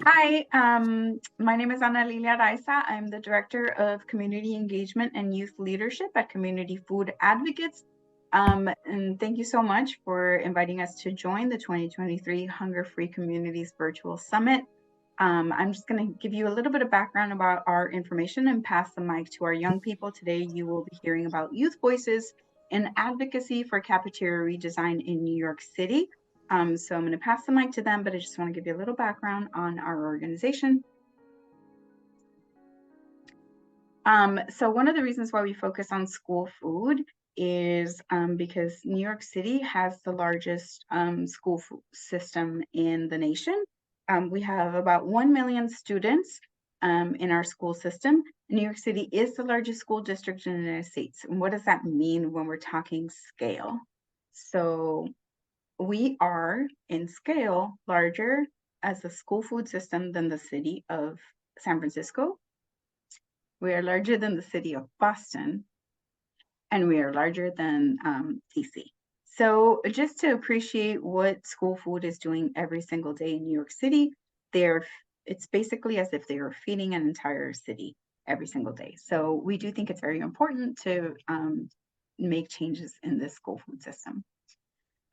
Hi, my name is Ana Lilia Raiza. I'm the Director of Community Engagement and Youth Leadership at Community Food Advocates. And thank you so much for inviting us to join the 2023 Hunger Free Communities Virtual Summit. I'm just going to give you a little bit of background about our information and pass the mic to our young people. Today, you will be hearing about youth voices and advocacy for cafeteria redesign in New York City. So I'm going to pass the mic to them, but I just want to give you a little background on our organization. So one of the reasons why we focus on school food is because New York City has the largest school food system in the nation. We have about 1 million students in our school system. New York City is the largest school district in the United States. And what does that mean when we're talking scale? So we are in scale larger as a school food system than the city of San Francisco. We are larger than the city of Boston, and we are larger than DC. So just to appreciate what school food is doing every single day in New York City, it's basically as if they are feeding an entire city every single day. So we do think it's very important to make changes in this school food system.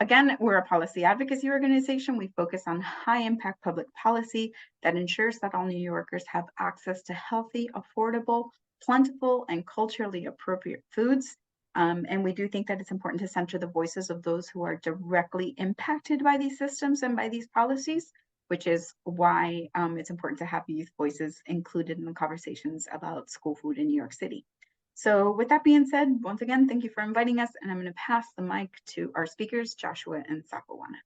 Again, we're a policy advocacy organization. We focus on high impact public policy that ensures that all New Yorkers have access to healthy, affordable, plentiful, and culturally appropriate foods. And we do think that it's important to center the voices of those who are directly impacted by these systems and by these policies, which is why it's important to have youth voices included in the conversations about school food in New York City. So with that being said, once again, thank you for inviting us, and I'm going to pass the mic to our speakers, Joshua and Sapawana.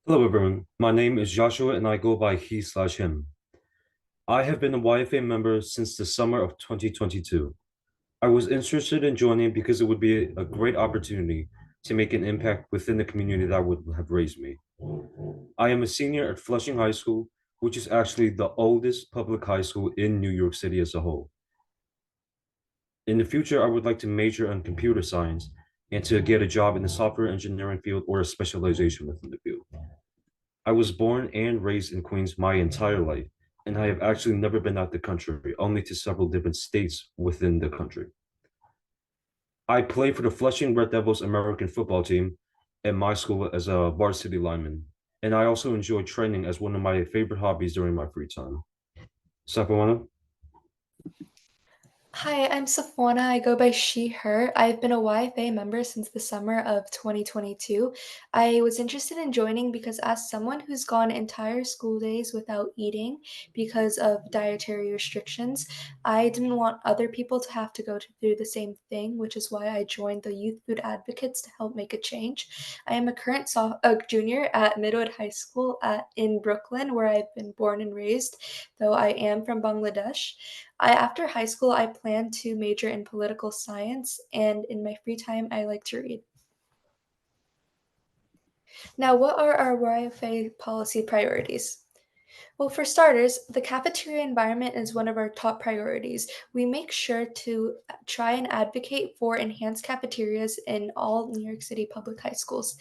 Hello everyone, my name is Joshua and I go by he/him. I have been a YFA member since the summer of 2022. I was interested in joining because it would be a great opportunity to make an impact within the community that would have raised me. I am a senior at Flushing High School, which is actually the oldest public high school in New York City as a whole. In the future, I would like to major in computer science and to get a job in the software engineering field or a specialization within the field. I was born and raised in Queens my entire life, and I have actually never been out the country, only to several different states within the country. I play for the Flushing Red Devils American football team at my school as a varsity lineman, and I also enjoy training as one of my favorite hobbies during my free time. Sapawana? Hi, I'm Safwana. I go by she, her. I've been a YFA member since the summer of 2022. I was interested in joining because, as someone who's gone entire school days without eating because of dietary restrictions, I didn't want other people to have to go through the same thing, which is why I joined the Youth Food Advocates to help make a change. I am a current junior at Midwood High School in Brooklyn, where I've been born and raised, though I am from Bangladesh. After high school, I plan to major in political science, and in my free time, I like to read. Now, what are our YFA policy priorities? Well, for starters, the cafeteria environment is one of our top priorities. We make sure to try and advocate for enhanced cafeterias in all New York City public high schools.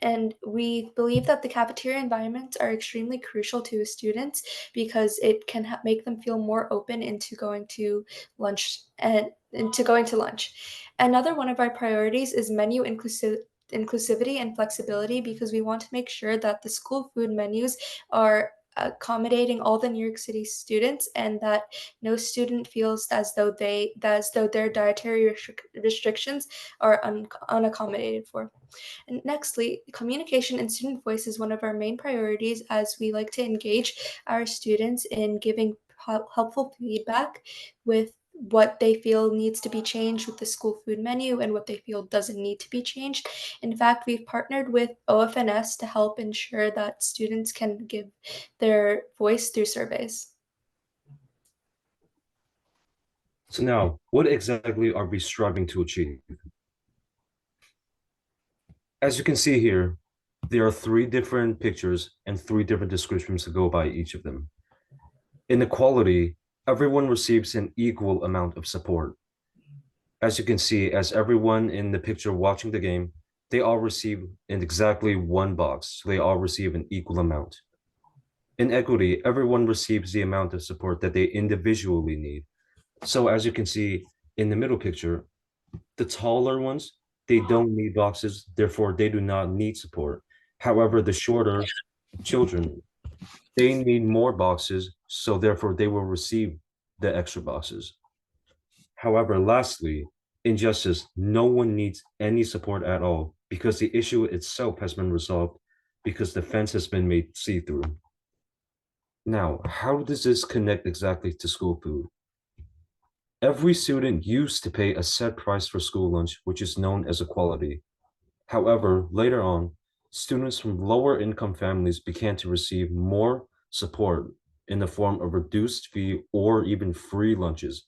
And we believe that the cafeteria environments are extremely crucial to students because it can make them feel more open into going to lunch and into going to lunch. Another one of our priorities is menu inclusivity and flexibility because we want to make sure that the school food menus are accommodating all the New York City students and that no student feels as though their dietary restrictions are unaccommodated for. And nextly, communication and student voice is one of our main priorities as we like to engage our students in giving helpful feedback with what they feel needs to be changed with the school food menu and what they feel doesn't need to be changed. In fact, we've partnered with OFNS to help ensure that students can give their voice through surveys. So now, what exactly are we striving to achieve? As you can see here, there are three different pictures and three different descriptions to go by each of them. Inequality, everyone receives an equal amount of support. As you can see, as everyone in the picture watching the game, they all receive in exactly one box. So they all receive an equal amount. In equity, everyone receives the amount of support that they individually need. So as you can see in the middle picture, the taller ones, they don't need boxes, therefore they do not need support. However, the shorter children, they need more boxes, so therefore they will receive the extra boxes. However, lastly, in justice, no one needs any support at all because the issue itself has been resolved because the fence has been made see-through. Now, how does this connect exactly to school food? Every student used to pay a set price for school lunch, which is known as equality. However, later on, students from lower income families began to receive more support in the form of reduced fee or even free lunches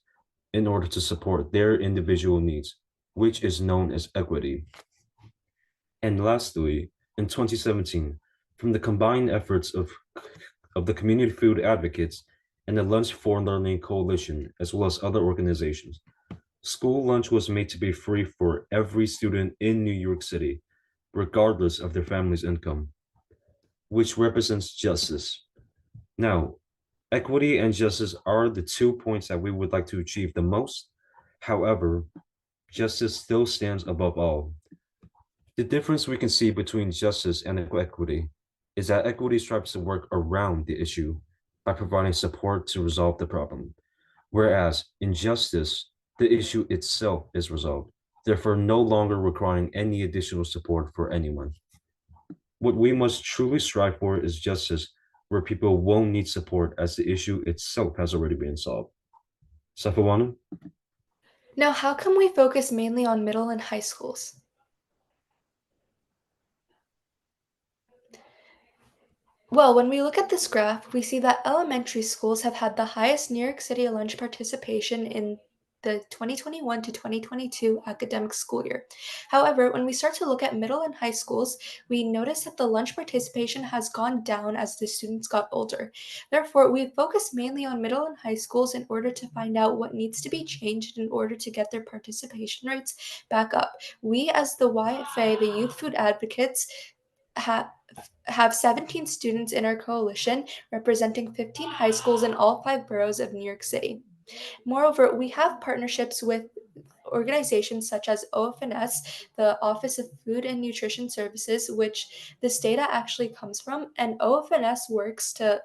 in order to support their individual needs, which is known as equity. And lastly, in 2017, from the combined efforts of the community food advocates and the Lunch for Learning Coalition, as well as other organizations, school lunch was made to be free for every student in New York City, regardless of their family's income, which represents justice. Now, equity and justice are the 2 points that we would like to achieve the most. However, justice still stands above all. The difference we can see between justice and equity is that equity strives to work around the issue by providing support to resolve the problem, whereas in justice, the issue itself is resolved, therefore no longer requiring any additional support for anyone. What we must truly strive for is justice where people won't need support as the issue itself has already been solved. Safawana? Now, how come we focus mainly on middle and high schools? Well, when we look at this graph, we see that elementary schools have had the highest New York City lunch participation in the 2021 to 2022 academic school year. However, when we start to look at middle and high schools, we notice that the lunch participation has gone down as the students got older. Therefore, we focus mainly on middle and high schools in order to find out what needs to be changed in order to get their participation rates back up. We, as the YFA, the Youth Food Advocates, have 17 students in our coalition representing 15 high schools in all 5 boroughs of New York City. Moreover, we have partnerships with organizations such as OFNS, the Office of Food and Nutrition Services, which this data actually comes from, and OFNS works to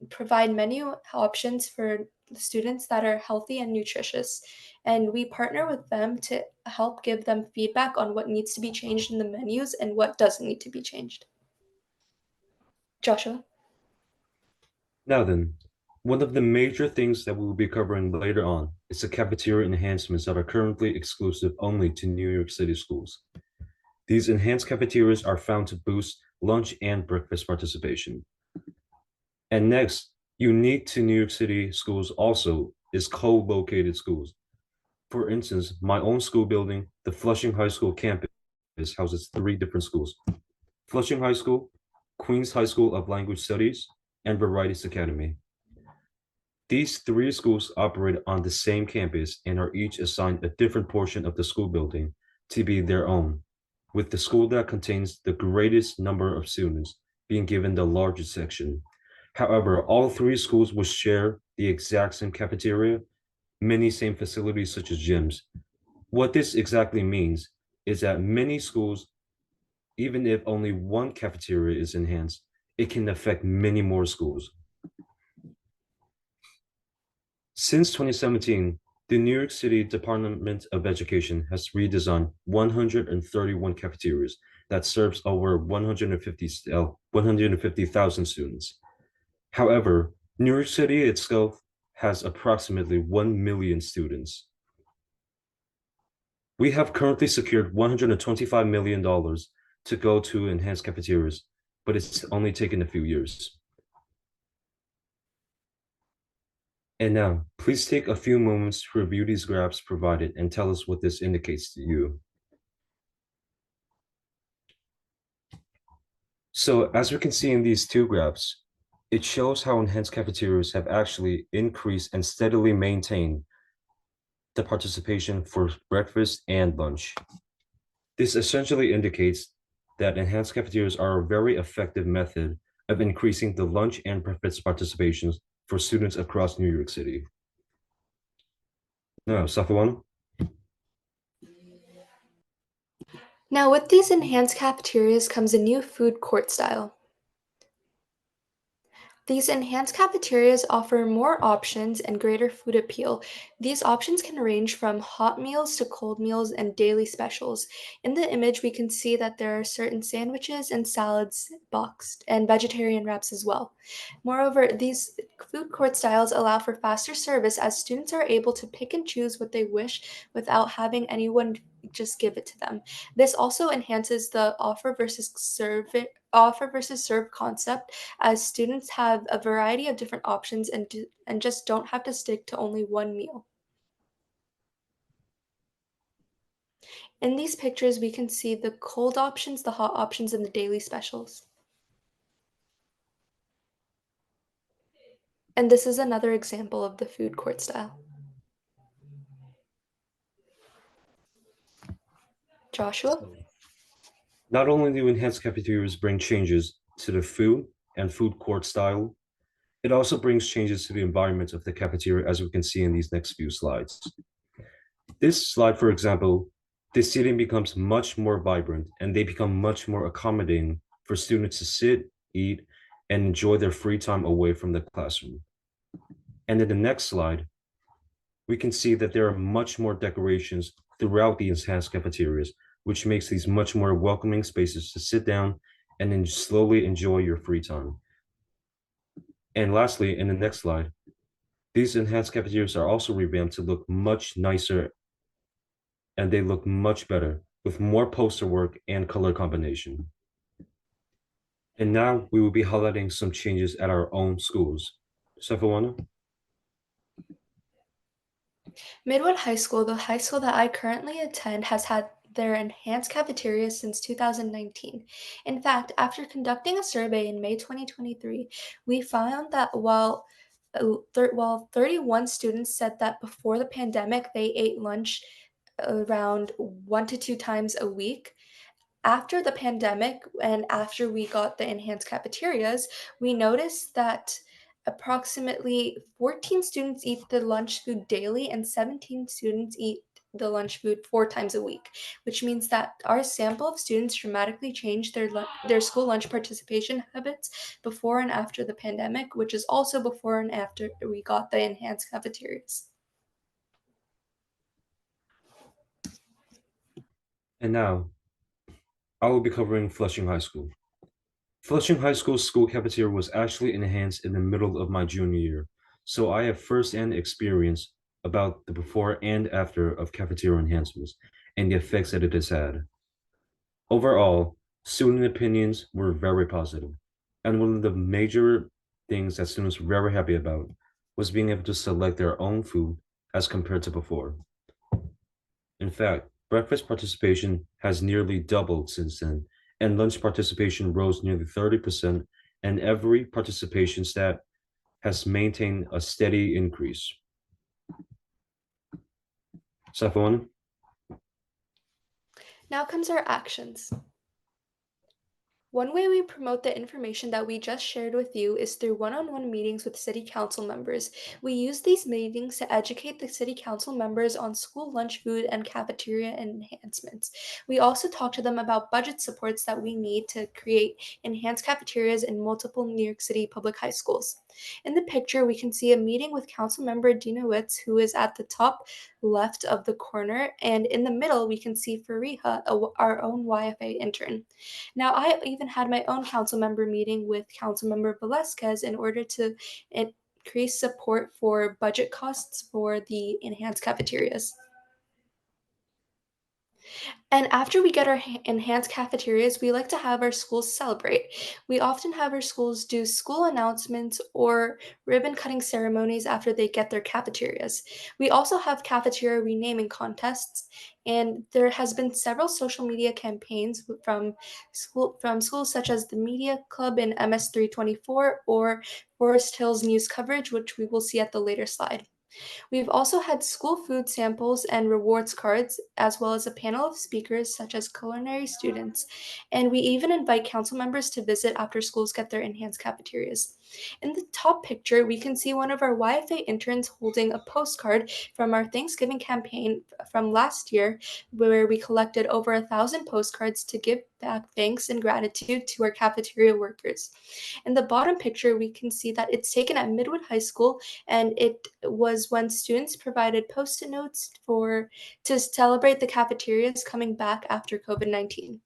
provide menu options for students that are healthy and nutritious. And we partner with them to help give them feedback on what needs to be changed in the menus and what doesn't need to be changed. Joshua? Now then, one of the major things that we will be covering later on is the cafeteria enhancements that are currently exclusive only to New York City schools. These enhanced cafeterias are found to boost lunch and breakfast participation. And next, unique to New York City schools also is co-located schools. For instance, my own school building, the Flushing High School campus, houses 3 different schools: Flushing High School, Queens High School of Language Studies, and Varieties Academy. These 3 schools operate on the same campus and are each assigned a different portion of the school building to be their own, with the school that contains the greatest number of students being given the largest section. However, all 3 schools will share the exact same cafeteria, many same facilities such as gyms. What this exactly means is that many schools, even if only one cafeteria is enhanced, it can affect many more schools. Since 2017, the New York City Department of Education has redesigned 131 cafeterias that serves over 150,000 students. However, New York City itself has approximately 1 million students. We have currently secured $125 million to go to enhanced cafeterias, but it's only taken a few years. And now, please take a few moments to review these graphs provided and tell us what this indicates to you. So as we can see in these 2 graphs, it shows how enhanced cafeterias have actually increased and steadily maintained the participation for breakfast and lunch. This essentially indicates that enhanced cafeterias are a very effective method of increasing the lunch and breakfast participations for students across New York City. Now, Safawan? Now, with these enhanced cafeterias comes a new food court style. These enhanced cafeterias offer more options and greater food appeal. These options can range from hot meals to cold meals and daily specials. In the image, we can see that there are certain sandwiches and salads boxed, and vegetarian wraps as well. Moreover, these food court styles allow for faster service as students are able to pick and choose what they wish without having anyone just give it to them. This also enhances the offer versus serve concept as students have a variety of different options and just don't have to stick to only one meal. In these pictures, we can see the cold options, the hot options, and the daily specials. And this is another example of the food court style. Joshua? Not only do enhanced cafeterias bring changes to the food and food court style, it also brings changes to the environment of the cafeteria, as we can see in these next few slides. This slide, for example, the seating becomes much more vibrant and they become much more accommodating for students to sit, eat, and enjoy their free time away from the classroom. And in the next slide, we can see that there are much more decorations throughout the enhanced cafeterias, which makes these much more welcoming spaces to sit down and then slowly enjoy your free time. And lastly, in the next slide, these enhanced cafeterias are also revamped to look much nicer and they look much better with more poster work and color combination. And now we will be highlighting some changes at our own schools. Safawana? Midwood High School, the high school that I currently attend, has had their enhanced cafeteria since 2019. In fact, after conducting a survey in May 2023, we found that while 31 students said that before the pandemic they ate lunch around 1 to 2 times a week, after the pandemic and after we got the enhanced cafeterias, we noticed that approximately 14 students eat the lunch food daily and 17 students eat the lunch food 4 times a week, which means that our sample of students dramatically changed their school lunch participation habits before and after the pandemic, which is also before and after we got the enhanced cafeterias. And now I will be covering Flushing High School. Flushing High School's school cafeteria was actually enhanced in the middle of my junior year, so I have firsthand experience about the before and after of cafeteria enhancements and the effects that it has had. Overall, student opinions were very positive, and one of the major things that students were very happy about was being able to select their own food as compared to before. In fact, breakfast participation has nearly doubled since then, and lunch participation rose nearly 30%, and every participation stat has maintained a steady increase. Safwan? Now comes our actions. One way we promote the information that we just shared with you is through one-on-one meetings with City Council members. We use these meetings to educate the City Council members on school lunch food and cafeteria enhancements. We also talk to them about budget supports that we need to create enhanced cafeterias in multiple New York City public high schools. In the picture, we can see a meeting with Councilmember Dinowitz, who is at the top left of the corner, and in the middle, we can see Fariha, our own YFA intern. Now, I even had my own council member meeting with Councilmember Velasquez in order to increase support for budget costs for the enhanced cafeterias. And after we get our enhanced cafeterias, we like to have our schools celebrate. We often have our schools do school announcements or ribbon cutting ceremonies after they get their cafeterias. We also have cafeteria renaming contests, and there has been several social media campaigns from schools such as the Media Club in MS 324 or Forest Hills News Coverage, which we will see at the later slide. We've also had school food samples and rewards cards, as well as a panel of speakers such as culinary students, and we even invite council members to visit after schools get their enhanced cafeterias. In the top picture, we can see one of our YFA interns holding a postcard from our Thanksgiving campaign from last year, where we collected over 1,000 postcards to give back thanks and gratitude to our cafeteria workers. In the bottom picture, we can see that it's taken at Midwood High School, and it was when students provided post-it notes to celebrate the cafeterias coming back after COVID-19.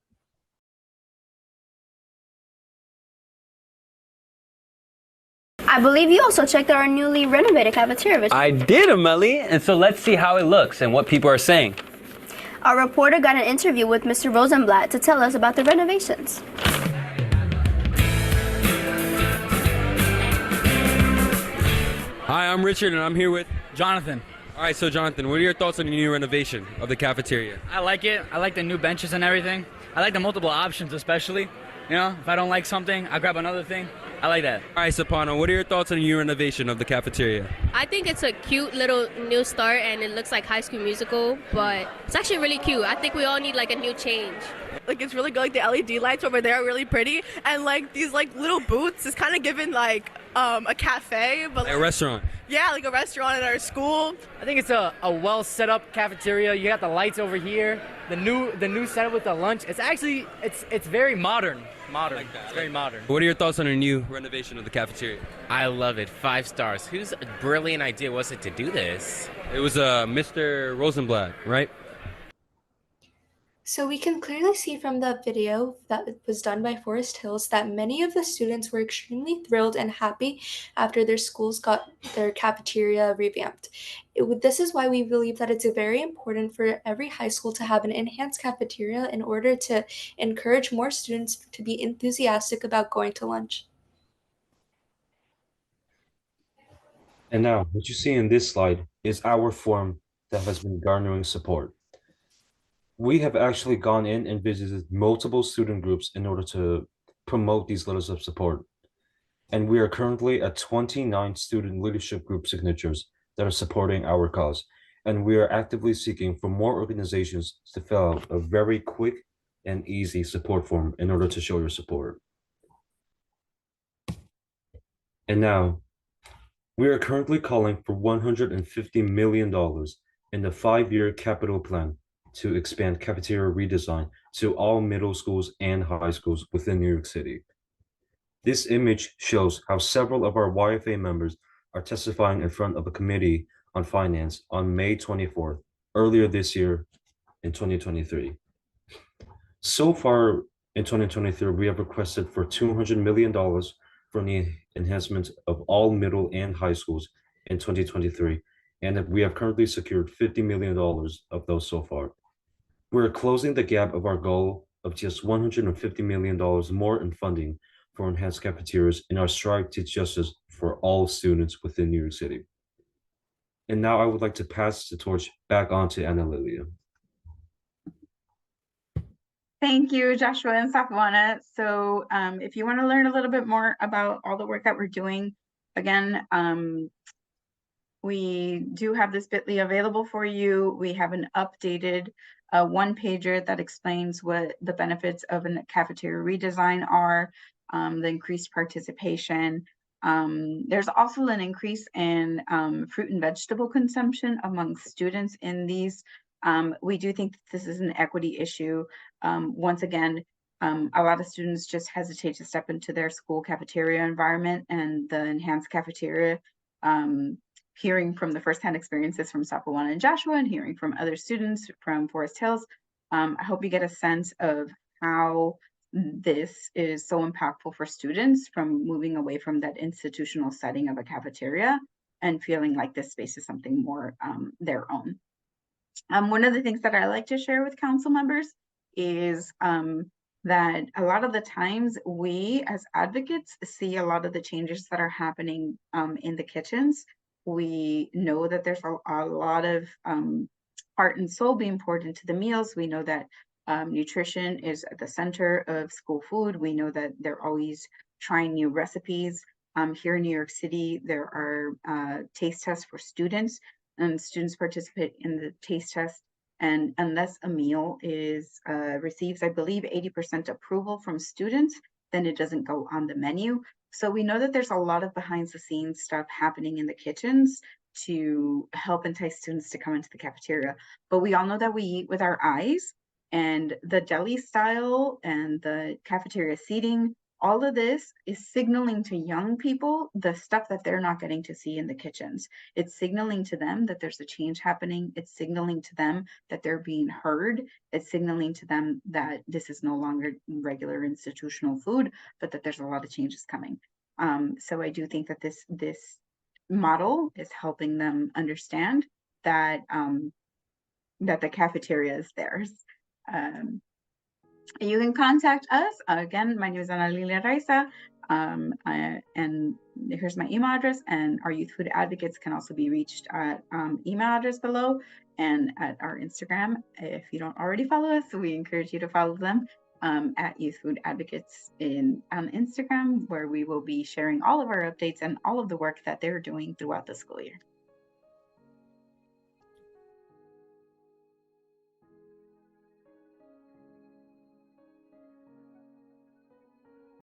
I believe you also checked out our newly renovated cafeteria. I did, Amelie, and so let's see how it looks and what people are saying. Our reporter got an interview with Mr. Rosenblatt to tell us about the renovations. Hi, I'm Richard, and I'm here with Jonathan. All right, so Jonathan, what are your thoughts on the new renovation of the cafeteria? I like it. I like the new benches and everything. I like the multiple options, especially. You know, if I don't like something, I grab another thing. I like that. All right, Sapano, what are your thoughts on the new renovation of the cafeteria? I think it's a cute little new start, and it looks like High School Musical, but it's actually really cute. I think we all need like a new change. Like, it's really good. Like, the LED lights over there are really pretty, and like these like little booths is kind of giving like a cafe, but Like a restaurant. yeah, like a restaurant at our school. I think it's a well set up cafeteria. You got the lights over here. The new setup with the lunch. It's actually it's very modern. It's very modern. What are your thoughts on the new renovation of the cafeteria? I love it. 5 stars. Whose brilliant idea was it to do this? It was Mr. Rosenblatt, right? So we can clearly see from the video that was done by Forest Hills that many of the students were extremely thrilled and happy after their schools got their cafeteria revamped. This is why we believe that it's very important for every high school to have an enhanced cafeteria in order to encourage more students to be enthusiastic about going to lunch. And now, what you see in this slide is our forum that has been garnering support. We have actually gone in and visited multiple student groups in order to promote these letters of support. And we are currently at 29 student leadership group signatures that are supporting our cause. And we are actively seeking for more organizations to fill out a very quick and easy support form in order to show your support. And now, we are currently calling for $150 million in the 5-year capital plan to expand cafeteria redesign to all middle schools and high schools within New York City. This image shows how several of our YFA members are testifying in front of a committee on finance on May 24th, earlier this year in 2023. So far in 2023, we have requested for $200 million for the enhancement of all middle and high schools in 2023, and we have currently secured $50 million of those so far. We're closing the gap of our goal of just $150 million more in funding for enhanced cafeterias in our strive to justice for all students within New York City. And now I would like to pass the torch back on to Anna Lilia. Thank you, Joshua and Safawana. So if you want to learn a little bit more about all the work that we're doing, again, we do have this bit.ly available for you. We have an updated one-pager that explains what the benefits of a cafeteria redesign are, the increased participation. There's also an increase in fruit and vegetable consumption among students in these. We do think that this is an equity issue. Once again, a lot of students just hesitate to step into their school cafeteria environment, and the enhanced cafeteria, hearing from the firsthand experiences from Safawana and Joshua and hearing from other students from Forest Hills, I hope you get a sense of how this is so impactful for students from moving away from that institutional setting of a cafeteria and feeling like this space is something more their own. One of the things that I like to share with council members is that a lot of the times we as advocates see a lot of the changes that are happening in the kitchens. We know that there's a lot of heart and soul being poured into the meals. We know that nutrition is at the center of school food. We know that they're always trying new recipes. Here in New York City, there are taste tests for students, and students participate in the taste test. And unless a meal is receives, I believe, 80% approval from students, then it doesn't go on the menu. So we know that there's a lot of behind the scenes stuff happening in the kitchens to help entice students to come into the cafeteria. But we all know that we eat with our eyes, and the deli style and the cafeteria seating, all of this is signaling to young people the stuff that they're not getting to see in the kitchens. It's signaling to them that there's a change happening. It's signaling to them that they're being heard. It's signaling to them that this is no longer regular institutional food, but that there's a lot of changes coming. So I do think that this model is helping them understand that that the cafeteria is theirs. You can contact us. Again, my name is Ana Lilia Raiza, and here's my email address, and our youth food advocates can also be reached at email address below and at our Instagram. If you don't already follow us, we encourage you to follow them at Youth Food Advocates on Instagram, where we will be sharing all of our updates and all of the work that they're doing throughout the school year.